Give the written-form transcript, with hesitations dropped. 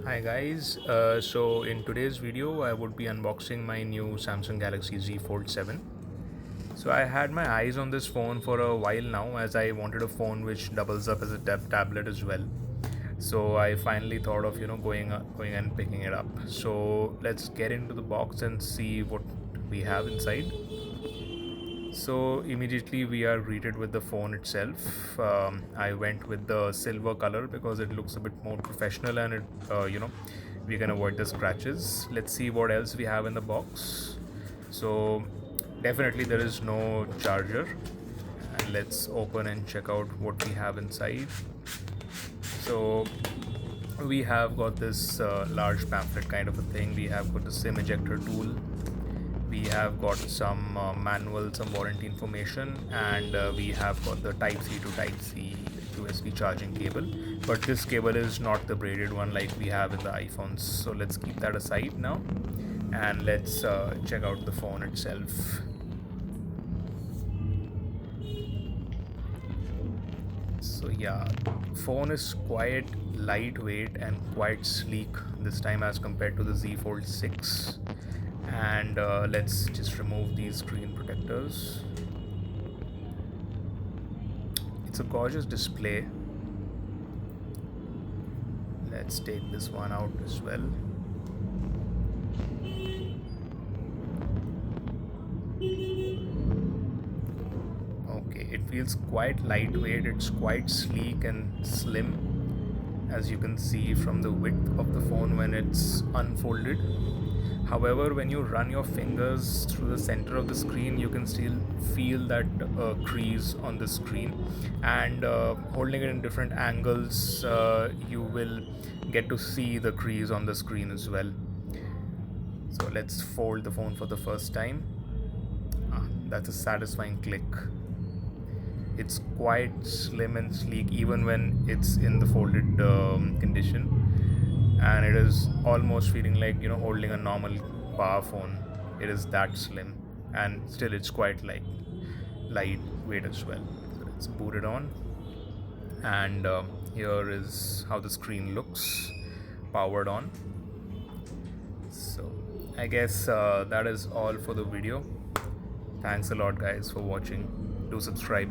Hi guys, so in today's video I would be unboxing my new Samsung Galaxy Z Fold 7. So I had my eyes on this phone for a while now, as I wanted a phone which doubles up as a tablet as well. So I finally thought of going and picking it up. So let's get into the box and see what we have inside. So immediately we are greeted with the phone itself. I went with the silver color because it looks a bit more professional, and we can avoid the scratches. Let's see what else we have in the box. So definitely there is no charger, and let's open and check out what we have inside. So we have got this large pamphlet kind of a thing. We have got the SIM ejector tool. We have got some manual, some warranty information, and we have got the Type C to Type C USB charging cable. But this cable is not the braided one like we have in the iPhones. So let's keep that aside now, and let's check out the phone itself. So yeah, phone is quite lightweight and quite sleek this time as compared to the Z Fold 6. And let's just remove these screen protectors. It's a gorgeous display. Let's take this one out as well. Okay, it feels quite lightweight, it's quite sleek and slim, as you can see from the width of the phone when it's unfolded. However, when you run your fingers through the center of the screen, you can still feel that crease on the screen, and holding it in different angles, you will get to see the crease on the screen as well. So let's fold the phone for the first time. That's a satisfying click. It's quite slim and sleek even when it's in the folded condition, and it is almost feeling like holding a normal bar phone. It is that slim, and still it's quite lightweight as well. So let's boot it on, and here is how the screen looks powered on. So I guess that is all for the video. Thanks a lot guys for watching. Do subscribe.